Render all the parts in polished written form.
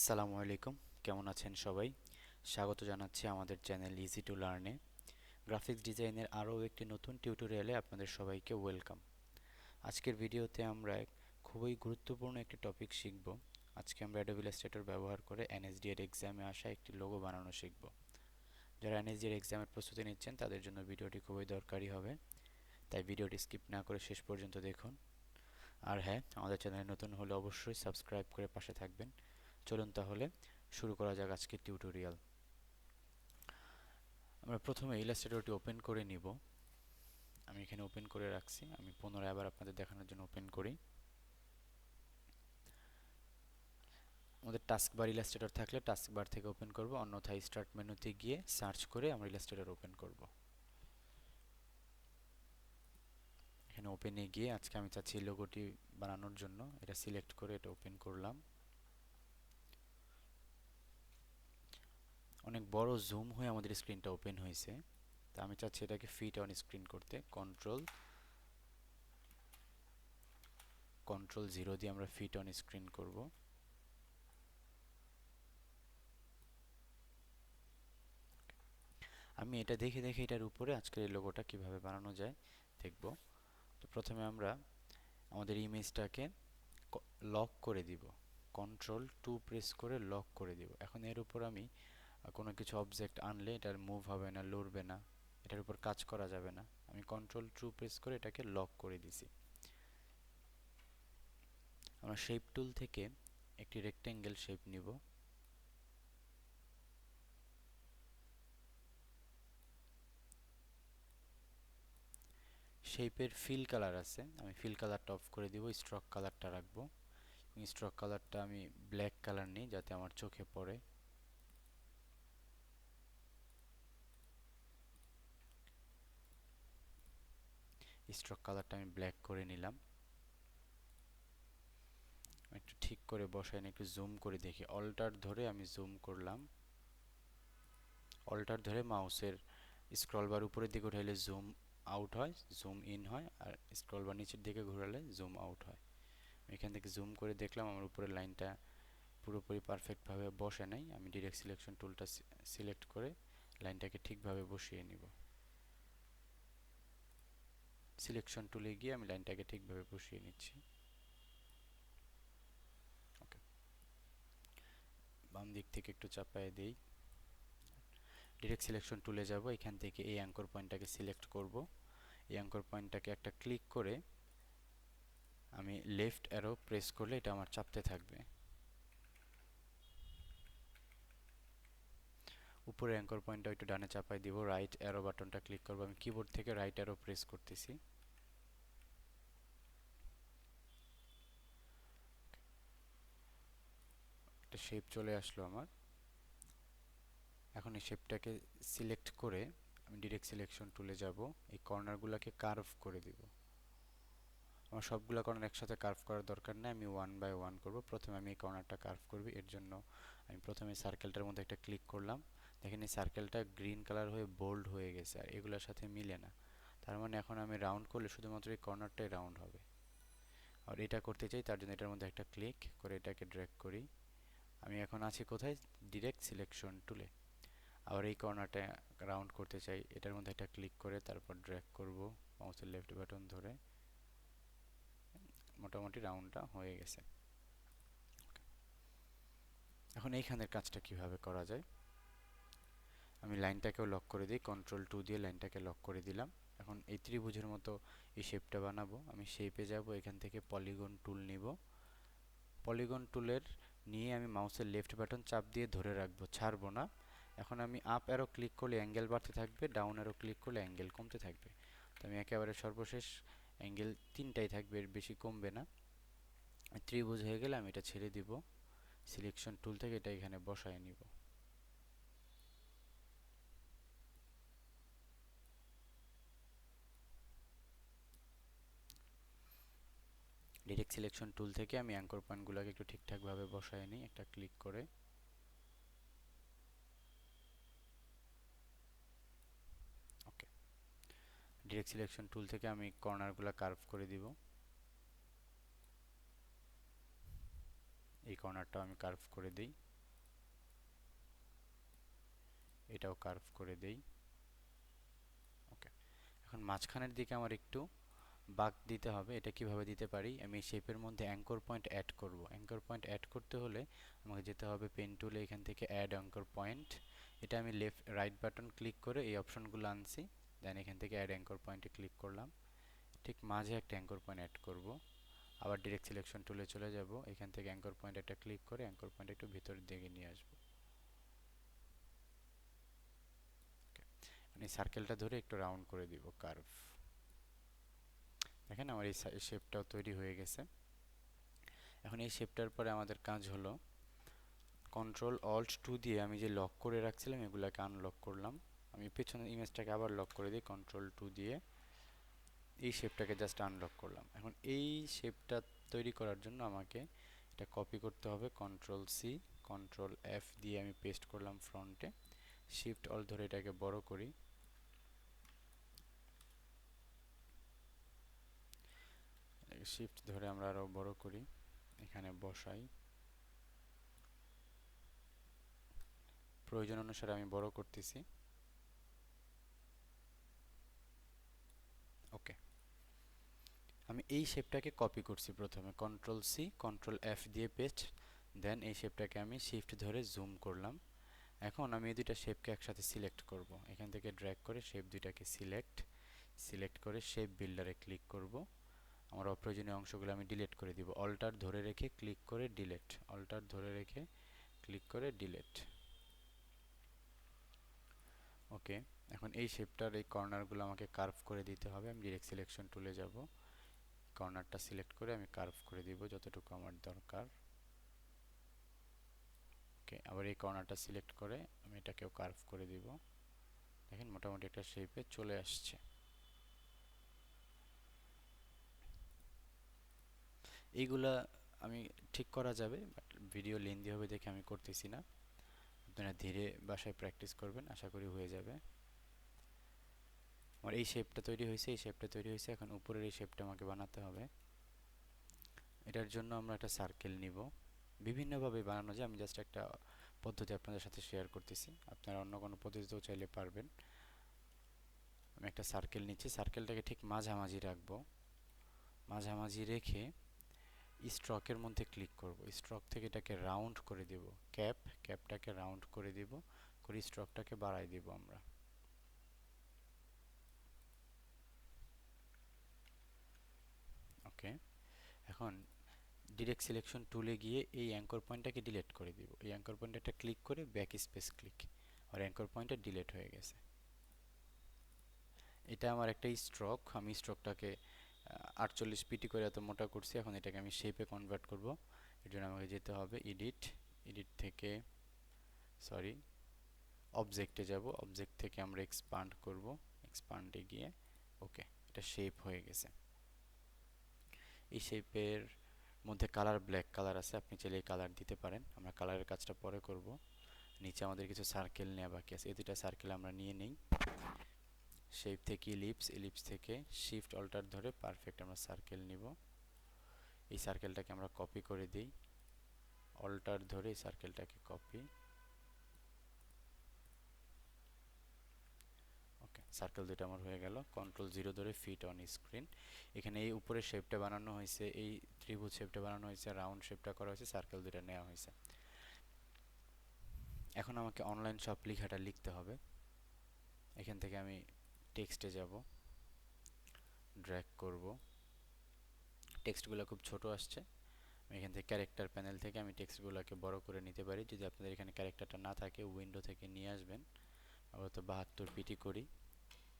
আসসালামু আলাইকুম। কেমন আছেন সবাই? স্বাগত জানাচ্ছি আমাদের চ্যানেল ইজি টু লার্নে। গ্রাফিক্স ডিজাইনের আরও একটি নতুন টিউটোরিয়ালে আপনাদের সবাইকে ওয়েলকাম। আজকের ভিডিওতে আমরা খুবই গুরুত্বপূর্ণ একটি টপিক শিখব। আজকে আমরা অ্যাডোবি ইলাস্ট্রেটর ব্যবহার করে এনএসডি এর এক্সামে আসা একটি লোগো বানানো শিখব। যারা এনএসডি এর এক্সামের প্রস্তুতি নিচ্ছেন তাদের জন্য ভিডিওটি খুবই দরকারি হবে, তাই ভিডিওটি স্কিপ না করে শেষ পর্যন্ত দেখুন। আর হ্যাঁ, আমাদের চ্যানেলে নতুন হলে অবশ্যই সাবস্ক্রাইব করে পাশে থাকবেন। চলুন তাহলে শুরু করা যাক আজকের টিউটোরিয়াল। আমরা প্রথমে ইলাস্ট্রেটরটি ওপেন করে নিব। আমি এখানে ওপেন করে রাখছি, আমি পুনরায় আবার আপনাদের দেখানোর জন্য ওপেন করি। আমাদের টাস্কবার ইলাস্ট্রেটর থাকলে টাস্কবার থেকে ওপেন করব, অন্যথায় স্টার্ট মেনুতে গিয়ে সার্চ করে আমরা ইলাস্ট্রেটর ওপেন করব। এখানে ওপেনে গিয়ে আজকে আমি চাচ্ছি লোগোটি বানানোর জন্য, এটা সিলেক্ট করে এটা ওপেন করলাম। অনেক বড় জুম হয়ে আমাদের স্ক্রিনটা ওপেন হয়েছে, তা আমি চাচ্ছি এটাকে ফিট অন স্ক্রিন করতে। কন্ট্রোল 0 দিয়ে আমরা ফিট অন স্ক্রিন করব। আমি এটা দেখে দেখে এটার উপরে আজকের এই লোগোটা কিভাবে বানানো যায় দেখব। তো প্রথমে আমরা আমাদের ইমেজটাকে লক করে দিব, কন্ট্রোল 2 প্রেস করে লক করে দিব। এখন এর উপর আমি কোনো কিছু অবজেক্ট আনলে এটার মুভ হবে না, লড়বে না, এটার উপর কাজ করা যাবে না। আমি কন্ট্রোল 2 প্রেস করে এটাকে লক করে দিছি। আমরা শেপ টুল থেকে একটি রেক্টেঙ্গেল শেপ নিব। শেপের ফিল কালার আছে, আমি ফিল কালারটা অফ করে দিব, স্ট্রোক কালারটা রাখবো। স্ট্রোক কালারটা আমি ব্ল্যাক কালার নিই যাতে আমার চোখে পড়ে। স্ট্রোক কালারটা আমি ব্ল্যাক করে নিলাম। একটু ঠিক করে বসাই, একটু জুম করে দেখি। অল্টার ধরে আমি জুম করলাম। অল্টার ধরে মাউসের স্ক্রল বার উপরের দিকে উঠাইলে জুম আউট হয়, জুম ইন হয়, আর স্ক্রল বার নিচের দিকে ঘোরালে জুম আউট হয়। এখান থেকে জুম করে দেখলাম আমার উপরের লাইনটা পুরোপুরি পারফেক্টভাবে বসে নাই। আমি ডিরেক্ট সিলেকশন টুলটা সিলেক্ট করে লাইনটাকে ঠিকভাবে বসিয়ে নিব। সিলেকশন টুলে গিয়ে আমি লাইনটাকে ঠিকভাবে বসিয়ে নিচ্ছি। ওকে, বাম দিক থেকে একটু চাপায় দেই। ডিরেক্ট সিলেকশন টুলে যাব, এখান থেকে এই অ্যাঙ্কর পয়েন্টটাকে সিলেক্ট করব। এই অ্যাঙ্কর পয়েন্টটাকে একটা ক্লিক করে আমি লেফট অ্যারো প্রেস করলে এটা আমার চাপতে থাকবে। উপরে অ্যাঙ্কর পয়েন্টটা একটু ডানে চাপাই দিব, রাইট অ্যারো বাটনটা ক্লিক করব। আমি কিবোর্ড থেকে রাইট অ্যারো প্রেস করতেছি। একটা শেপ চলে আসলো আমার। এখন এই শেপটাকে সিলেক্ট করে আমি ডিরেক্ট সিলেকশন টুলে যাব, এই কর্নারগুলোকে কার্ভ করে দিব। আমার সবগুলো কর্নার একসাথে কার্ভ করার দরকার নেই, আমি 1 বাই 1 করব। প্রথমে আমি এই কর্নারটা কার্ভ করব, এর জন্য আমি প্রথমে সার্কেলটার মধ্যে একটা ক্লিক করলাম। দেখেন এই সার্কেলটা গ্রিন কালার হয়ে বোল্ড হয়ে গেছে, আর এগুলোর সাথে মিলে না। তার মানে এখন আমি রাউন্ড করলে শুধুমাত্র এই কর্নারটাই রাউন্ড হবে। আর এটা করতে চাই, তার জন্য এটার মধ্যে একটা ক্লিক করে এটাকে ড্র্যাগ করি। আমি এখন আছি কোথায়? ডিরেক্ট সিলেকশন টুলে। আবার এই কর্নারটা রাউন্ড করতে চাই, এটার মধ্যে একটা ক্লিক করে তারপর ড্র্যাগ করব মাউসের লেফট বাটন ধরে। মোটামুটি রাউন্ডটা হয়ে গেছে। এখন এইখানের কাজটা কিভাবে করা যায়? আমি লাইনটাকেও লক করে দিই, কন্ট্রোল 2 দিয়ে লাইনটাকে লক করে দিলাম। এখন এই ত্রিভুজের মতো এই শেপটা বানাবো। আমি শেপে যাব, এখান থেকে পলিগন টুল নিব। পলিগন টুলের নিয়ে আমি মাউসের লেফট বাটন চাপ দিয়ে ধরে রাখবো, ছাড়বো না। এখন আমি আপ অ্যারো ক্লিক করলে অ্যাঙ্গেল বাড়তে থাকবে, ডাউন অ্যারো ক্লিক করলে অ্যাঙ্গেল কমতে থাকবে। তো আমি একেবারে সর্বশেষ অ্যাঙ্গেল 3টাই থাকবে, এর বেশি কমবে না। ত্রিভুজ হয়ে গেলে আমি এটা ছেড়ে দিব, সিলেকশন টুল থেকে এটা এখানে বসায় নিব। ডিরেক্ট সিলেকশন টুল থেকে আমি অ্যাঙ্কর পয়েন্টগুলোকে একটু ঠিকঠাকভাবে বসায় নিই একটা ক্লিক করে। ওকে, ডিরেক্ট সিলেকশন টুল থেকে আমি কর্নারগুলো কার্ভ করে দিব। এই কর্নারটাও আমি কার্ভ করে দিই। এটাও কার্ভ করে দেই। ওকে, এখন মাঝখানের দিকে আমার একটু বাঁক দিতে হবে। এটা কিভাবে দিতে পারি, আমি শেপের মধ্যে অ্যাঙ্কর পয়েন্ট অ্যাড করব। অ্যাঙ্কর পয়েন্ট অ্যাড করতে হলে আমাকে যেতে হবে পেন টুলে, এখান থেকে অ্যাড অ্যাঙ্কর পয়েন্ট। এটা আমি লেফট রাইট বাটন ক্লিক করে এই অপশনগুলো আনছি, দেন এখান থেকে অ্যাড অ্যাঙ্কর পয়েন্টে ক্লিক করলাম। ঠিক মাঝে একটা অ্যাঙ্কর পয়েন্ট অ্যাড করব। আবার ডিরেক্ট সিলেকশন টুলে চলে যাব, এখান থেকে অ্যাঙ্কর পয়েন্ট একটা ক্লিক করে অ্যাঙ্কর পয়েন্ট একটু ভিতরের দিকে নিয়ে আসবো। মানে সার্কেলটা ধরে একটু রাউন্ড করে দিব কার্ভ। দেখেন আমার এই শেপটাও তৈরি হয়ে গেছে। এখন এই শেপটার পরে আমাদের কাজ হলো কন্ট্রোল অল্ট 2 দিয়ে আমি যে লক করে রাখছিলাম এগুলাকে আনলক করলাম। আমি পেছনের ইমেজটাকে আবার লক করে দিই কন্ট্রোল 2 দিয়ে, এই শেপটাকে জাস্ট আনলক করলাম। এখন এই শেপটা তৈরি করার জন্য আমাকে এটা কপি করতে হবে, কন্ট্রোল সি কন্ট্রোল এফ দিয়ে আমি পেস্ট করলাম ফ্রন্টে। শিফট অল ধরে এটাকে বড় করি, শিফট ধরে আমরা আরো বড় করি, এখানে বসাই। প্রয়োজন অনুসারে আমি বড় করতেছি। ওকে, আমি এই শেপটাকে কপি করছি প্রথমে, কন্ট্রোল সি কন্ট্রোল এফ দিয়ে পেস্ট, দেন এই শেপটাকে আমি শিফট ধরে জুম করলাম। এখন আমি এই দুইটা শেপকে একসাথে সিলেক্ট করব। এখান থেকে ড্র্যাগ করে শেপ দুইটাকে সিলেক্ট করে শেপ বিল্ডারে ক্লিক করব। আমার অপ্রয়োজনীয় অংশগুলো আমি ডিলিট করে দিব। অল্টার ধরে রেখে ক্লিক করে ডিলিট, অল্টার ধরে রেখে ক্লিক করে ডিলিট। ওকে, এখন এই শেপটার এই কর্নারগুলো আমাকে কার্ভ করে দিতে হবে। আমি ডিরেক্ট সিলেকশন টুলে যাব, কর্নারটা সিলেক্ট করে আমি কার্ভ করে দিব যতটুকু আমার দরকার। ওকে, আবার এই কর্নারটা সিলেক্ট করে আমি এটাকেও কার্ভ করে দিব। দেখেন মোটামুটি একটা শেপে চলে আসছে। এইগুলা আমি ঠিক করা যাবে, বাট ভিডিও লেন্দি হবে দেখে আমি করতেছি না। আপনারা ধীরে বাসায় প্র্যাকটিস করবেন, আশা করি হয়ে যাবে। আমার এই শেপটা তৈরি হয়েছে, এই শেপটা তৈরি হয়েছে, এখন উপরের এই শেপটা আমাকে বানাতে হবে। এটার জন্য আমরা একটা সার্কেল নিব। বিভিন্নভাবে বানানো যায়, আমি জাস্ট একটা পদ্ধতি আপনাদের সাথে শেয়ার করতেছি, আপনারা অন্য কোনো পদ্ধতিতেও চাইলে পারবেন। আমি একটা সার্কেল নিচ্ছি, সার্কেলটাকে ঠিক মাঝামাঝি রাখবো। মাঝামাঝি রেখে স্ট্রোকের মধ্যে ক্লিক করব, স্ট্রোক থেকে এটাকে রাউন্ড করে দেব, ক্যাপটাকে রাউন্ড করে দিব, করে স্ট্রোকটাকে বাড়াই দিব আমরা। ওকে, এখন ডিরেক্ট সিলেকশন টুলে গিয়ে এই অ্যাঙ্কর পয়েন্টটাকে ডিলিট করে দিব। এই অ্যাঙ্কর পয়েন্টটা ক্লিক করে ব্যাক স্পেস ক্লিক, আর অ্যাঙ্কর পয়েন্টটা ডিলিট হয়ে গেছে। এটা আমার একটা স্ট্রোক, আমি স্ট্রোকটাকে 48 পিটি করে এত মোটা করছি। এখন এটাকে আমি শেপে কনভার্ট করব। এর জন্য আমাকে যেতে হবে এডিট থেকে সরি অবজেক্টে যাব, অবজেক্ট থেকে আমরা এক্সপান্ড করব, এক্সপান্ডে গিয়ে ওকে, এটা শেপ হয়ে গেছে। এই শেপের মধ্যে কালার ব্ল্যাক কালার আছে, আপনি চাইলে এই কালার দিতে পারেন, আমরা কালারের কাজটা পরে করব। নিচে আমাদের কিছু সার্কেল নেওয়া বাকি আছে, এই দুইটা সার্কেল আমরা নিয়ে নেই। শেপ থেকে ইলিপস থেকে শিফট অল্টার ধরে পারফেক্ট আমরা সার্কেল নিব। এই সার্কেলটাকে আমরা কপি করে দিই, অল্টার ধরে এই সার্কেলটাকে কপি। ওকে, সার্কেল দুটো আমার হয়ে গেল। কন্ট্রোল 0 ধরে ফিট অন স্ক্রিন। এখানে এই উপরের শেপটা বানানো হয়েছে, এই ত্রিভুজ শেপটা বানানো হয়েছে, রাউন্ড শেপটা করা হয়েছে, সার্কেল দুটো নেওয়া হয়েছে। এখন আমাকে অনলাইন শপ লেখাটা লিখতে হবে। এখান থেকে আমি টেক্সটে যাব, ড্র্যাগ করব, টেক্সটগুলো খুব ছোট আসছে। আমি এখান থেকে ক্যারেক্টার প্যানেল থেকে আমি টেক্সটগুলোকে বড় করে নিতে পারি। যদি আপনাদের এখানে ক্যারেক্টারটা না থাকে উইন্ডো থেকে নিয়ে আসবেন। আবার তো 72 পিটি করি,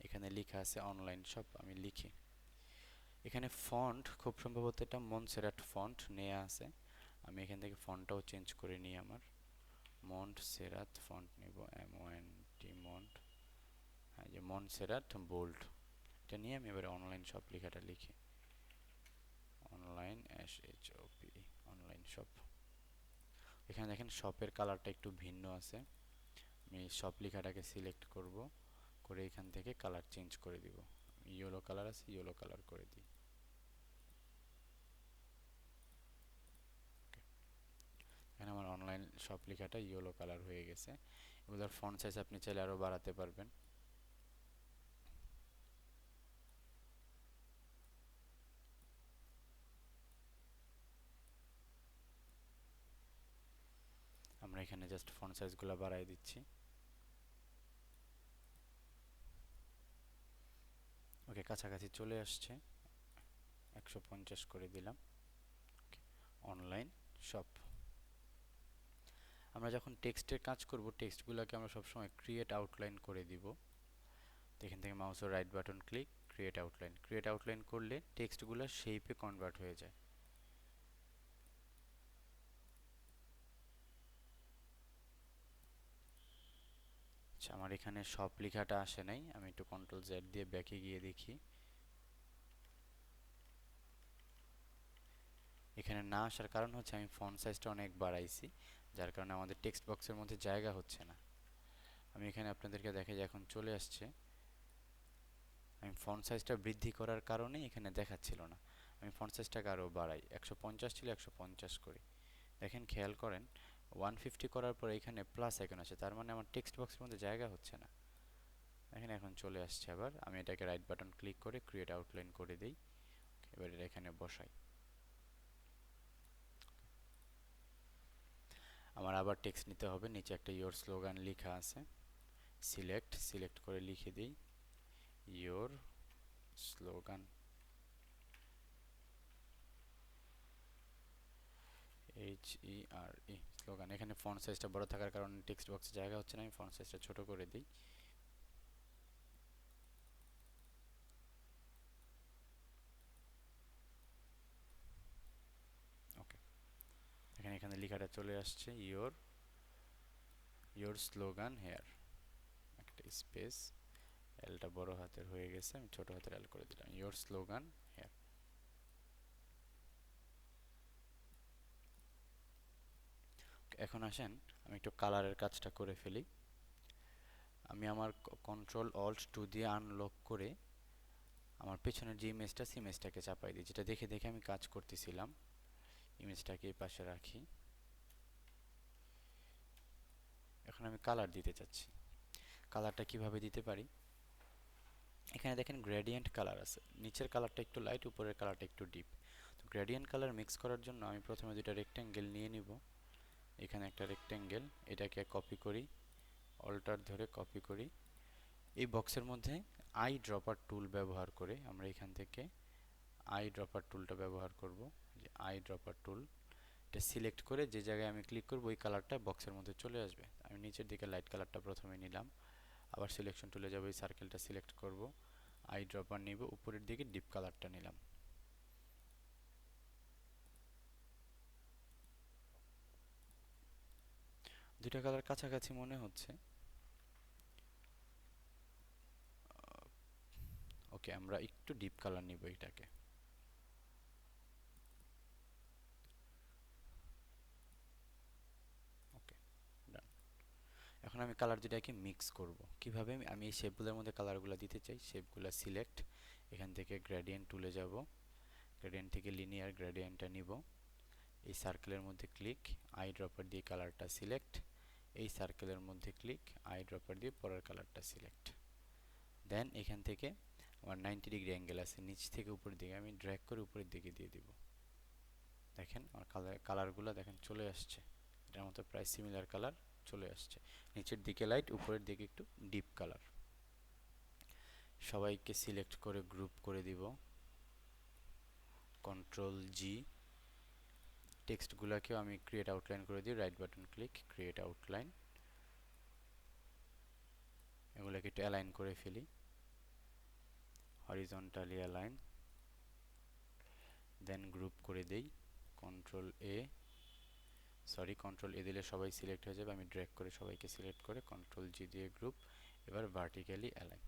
এখানে লেখা আছে অনলাইন শপ, আমি লিখি। এখানে ফন্ট খুব সম্ভবত এটা মনসেরাট ফন্ট নেওয়া আছে, আমি এখান থেকে ফন্টটাও চেঞ্জ করে নিই। আমার মন্টসেরাত ফন্ট নিব, MONT মন্ট, হ্যাঁ যে মনসেরাট বোল্ড, এটা নিয়ে আমি এবারে অনলাইন শপ লেখাটা লিখি, অনলাইন SHOP অনলাইন শপ। এখানে দেখেন শপের কালারটা একটু ভিন্ন আছে, আমি শপ লেখাটাকে সিলেক্ট করব, করে এখান থেকে কালার চেঞ্জ করে দিব। ইয়েলো কালার আছে, ইয়েলো কালার করে দিই। এখানে আমার অনলাইন শপ লেখাটা ইয়েলো কালার হয়ে গেছে। ওগুলোর ফন্ট সাইজ আপনি চাইলে আরো বাড়াতে পারবেন। আমরা এখানে জাস্ট ফন্ট সাইজগুলো বাড়াই দিচ্ছি। ওকে, কাছাকাছি চলে আসছে, 150 করে দিলাম। Online shop. আমরা যখন টেক্সটের কাজ করব, টেক্সটগুলোকে আমরা সবসময় ক্রিয়েট আউটলাইন করে দিব। তো এখান থেকে মাউসের right button click, create outline. Create outline করলে টেক্সটগুলো শেপে কনভার্ট হয়ে যায়। আচ্ছা, আমার এখানে সব লেখাটা আসে নাই, আমি একটু কন্ট্রোল জেড দিয়ে ব্যাকে গিয়ে দেখি। এখানে না আসার কারণ হচ্ছে আমি ফন্ট সাইজটা অনেক বাড়াইছি, যার কারণে আমাদের টেক্সট বক্সের মধ্যে জায়গা হচ্ছে না। আমি এখানে আপনাদেরকে দেখাই যে এখন চলে আসছে। আমি ফন্ট সাইজটা বৃদ্ধি করার কারণে এখানে দেখাচ্ছিল না। আমি ফন্ট সাইজটাকে আরও বাড়াই, 150 ছিল 150 করি। দেখেন, খেয়াল করেন, 150 করার পরে এখানে প্লাস আইকন আছে, তার মানে আমার টেক্সট বক্সের মধ্যে জায়গা হচ্ছে না। দেখেন এখন চলে আসছে। আবার আমি এটাকে রাইট বাটন ক্লিক করে ক্রিয়েট আউটলাইন করে দিই। এবার এটা এখানে বসাই। আমার আবার টেক্সট নিতে হবে, নিচে একটা ইয়োর স্লোগান লেখা আছে, সিলেক্ট করে লিখে দিই ইয়োর স্লোগান, স্লোগান। এখানে ফন্ট সাইজটা বড় থাকার কারণে টেক্সট বক্সে জায়গা হচ্ছে না, আমি ফন্ট সাইজটা ছোট করে দিই। ওকে, এখানে লেখাটা চলে আসছে, ইয়োর স্লোগান হেয়ার, একটা স্পেস, এলটা বড় হাতের হয়ে গেছে, আমি ছোট হাতের এল করে দিলাম, ইয়োর স্লোগান হেয়ার। এখন আসেন আমি একটু কালারের কাজটা করে ফেলি। আমি আমার কন্ট্রোল অল্ট 2 দিয়ে আনলক করে আমার পেছনের যে ইমেজটা, সেই ইমেজটাকে চাপাই দিই, যেটা দেখে দেখে আমি কাজ করতেছিলাম। ইমেজটাকে এই পাশে রাখি। এখন আমি কালার দিতে চাচ্ছি। কালারটা কিভাবে দিতে পারি? এখানে দেখেন গ্রেডিয়েন্ট কালার আছে, নিচের কালারটা একটু লাইট, উপরের কালারটা একটু ডিপ। তো গ্রেডিয়েন্ট কালার মিক্স করার জন্য আমি প্রথমে দুটো রেক্ট্যাঙ্গেল নিয়ে নিব। এখানে একটা রেক্ট্যাঙ্গেল, এটাকে কপি করি, অল্টার ধরে কপি করি। এই বক্সের মধ্যে আই ড্রপার টুল ব্যবহার করে আমরা এখান থেকে আই ড্রপার টুলটা ব্যবহার করব। যে আই ড্রপার টুল, এটা সিলেক্ট করে যে জায়গায় আমি ক্লিক করব ওই কালারটা বক্সের মধ্যে চলে আসবে। আমি নিচের দিকে লাইট কালারটা প্রথমে নিলাম, আবার সিলেকশন টুলে যাব, এই সার্কেলটা সিলেক্ট করব, আই ড্রপার নিব, উপরের দিকে ডিপ কালারটা নিলাম। দুইটা কালার কাছাকাছি মনে হচ্ছে। ওকে, আমরা একটু ডিপ কালার নিব এটাকে। ওকে, ডান। এখন আমি কালার দুটাকে মিক্স করব। কিভাবে? আমি এই শেপগুলোর মধ্যে কালারগুলো দিতে চাই, শেপগুলো সিলেক্ট, এখান থেকে গ্রেডিয়েন্ট টুলে যাব, গ্রেডিয়েন্ট থেকে লিনিয়ার গ্রেডিয়েন্টটা নিব, এই সার্কেলের মধ্যে ক্লিক, আই ড্রপার দিয়ে কালারটা সিলেক্ট, এই সার্কেলের মধ্যে ক্লিক, আই ড্রপার দিয়ে পরের কালারটা সিলেক্ট। দেন এখান থেকে আমার 90 ডিগ্রি অ্যাঙ্গেল আছে, নিচ থেকে উপরের দিকে আমি ড্র্যাগ করে উপরের দিকে দিয়ে দিব। দেখেন আমার কালারগুলো দেখেন চলে আসছে, এটার মতো প্রায় সিমিলার কালার চলে আসছে। নিচের দিকে লাইট, উপরের দিকে একটু ডিপ কালার। সবাইকে সিলেক্ট করে গ্রুপ করে দিব, কন্ট্রোল জি। টেক্সটগুলোকেও আমি ক্রিয়েট আউটলাইন করে দিই, right button click, create outline. এগুলোকে একটু অ্যালাইন করে ফেলি, হরিজন্টালি অ্যালাইন। দেন গ্রুপ করে দেই, কন্ট্রোল এ, সরি কন্ট্রোল এ দিলে সবাই সিলেক্ট হয়ে যাবে, আমি ড্র্যাগ করে সবাইকে সিলেক্ট করে কন্ট্রোল জি দিয়ে গ্রুপ। এবার ভার্টিক্যালি অ্যালাইন।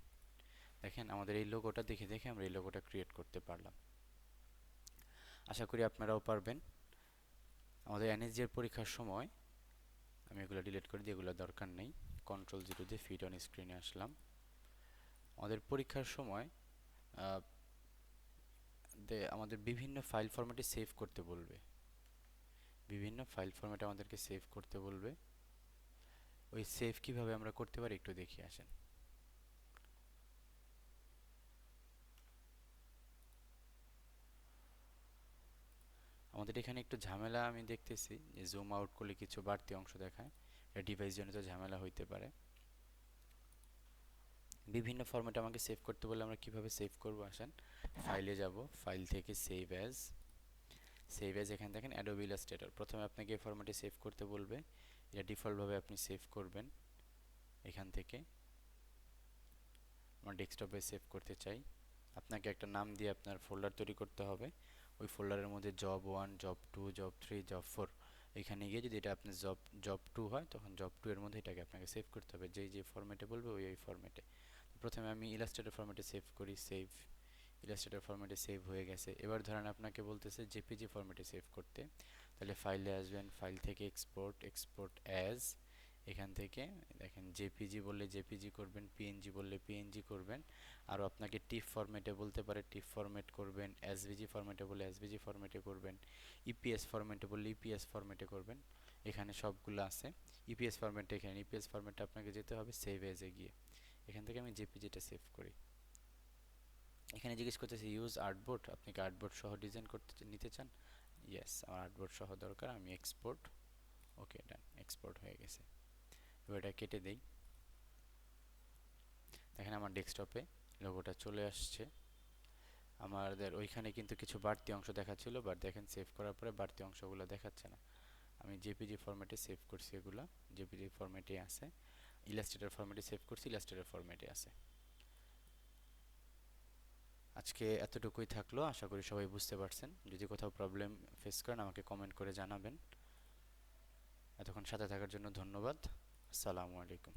দেখেন আমাদের এই লোগোটা দেখে দেখে আমরা এই লোগোটা ক্রিয়েট করতে পারলাম। আশা করি আপনারাও পারবেন। আমাদের এনএসজি এর পরীক্ষার সময়, আমি এগুলো ডিলিট করে দিই, এগুলো দরকার নেই। কন্ট্রোল জিরো দিয়ে ফিট অন স্ক্রিনে আসলাম। আমাদের পরীক্ষার সময় আমাদের বিভিন্ন ফাইল ফরম্যাটে সেভ করতে বলবে, বিভিন্ন ফাইল ফরম্যাটে আমাদেরকে সেভ করতে বলবে। ওই সেভ কিভাবে আমরা করতে পারি একটু দেখি আসেন। আমাদের এখানে একটু ঝামেলা আমি দেখতেছি যে জুম আউট করলে কিছু বাড়তি অংশ দেখায়, এটা ডিভাইস জনিত ঝামেলা হইতে পারে। বিভিন্ন ফরম্যাটে আমাকে সেভ করতে বলে আমরা কিভাবে সেভ করব আসেন। ফাইলে যাব, ফাইল থেকে সেভ অ্যাজ এখানে দেখেন অ্যাডোবি ইলাস্ট্রেটর, প্রথমে আপনাকে এই ফরম্যাটে সেভ করতে বলবে, এটা ডিফল্টভাবে আপনি সেভ করবেন। এখান থেকে আমার ডেস্কটপে সেভ করতে চাই, আপনাকে একটা নাম দিয়ে আপনার ফোল্ডার তৈরি করতে হবে। ওই ফোল্ডারের মধ্যে জব 1, জব 2, জব 3, জব 4, এখানে গিয়ে যদি এটা আপনার জব 2 হয় তখন জব 2 এর মধ্যে এটাকে আপনাকে সেভ করতে হবে, যেই যে ফরম্যাটে বলবে ওই ফরম্যাটে। প্রথমে আমি ইলাস্ট্রেটর ফরম্যাটে সেভ করি, ইলাস্ট্রেটর ফরম্যাটে সেভ হয়ে গেছে। এবার ধরেন আপনাকে বলতেছে জেপিজি ফরম্যাটে সেভ করতে, তাহলে ফাইলে আসবেন, ফাইল থেকে এক্সপোর্ট অ্যাজ, এখান থেকে দেখেন জেপিজি বললে জেপিজি করবেন, পিএনজি বললে পিএনজি করবেন। আরও আপনাকে টিফ ফরম্যাটে বলতে পারে টিফ ফরম্যাট করবেন, এসভিজি ফরম্যাটে বললে এসভিজি ফরম্যাটে করবেন, ইপিএস ফরম্যাটে বললে ইপিএস ফরম্যাটে করবেন। এখানে সবগুলো আছে। ইপিএস ফরম্যাটে, এখানে ইপিএস ফরম্যাটে আপনাকে যেতে হবে সেভ এজে গিয়ে, এখান থেকে আমি জেপিজিটা সেভ করি। এখানে জিজ্ঞেস করতেছে ইউজ আর্টবোর্ড, আপনি কি আর্টবোর্ড সহ ডিজাইন করতে নিতে চান? ইয়েস, আমার আর্টবোর্ড সহ দরকার, আমি এক্সপোর্ট, ওকে ডান, এক্সপোর্ট হয়ে গেছে। এবার এটা কেটে দেই, দেখেন আমার ডেস্কটপে লোগোটা চলে আসছে। আমাদের ওইখানে কিন্তু কিছু বাড়তি অংশ দেখাচ্ছিল, বাট দেখেন সেভ করার পরে বাড়তি অংশগুলো দেখাচ্ছে না। আমি জেপিজি ফরম্যাটে সেভ করছি, এগুলা জেপিজি ফরম্যাটে আছে। ইলাস্ট্রেটর ফরম্যাটে সেভ করছি, ইলাস্ট্রেটর ফরম্যাটে আছে। আজকে এতটুকুই থাকলো, আশা করি সবাই বুঝতে পারছেন। যদি কোথাও প্রবলেম ফেস করেন আমাকে কমেন্ট করে জানাবেন। এতক্ষণ সাথে থাকার জন্য ধন্যবাদ। আসসালামু আলাইকুম।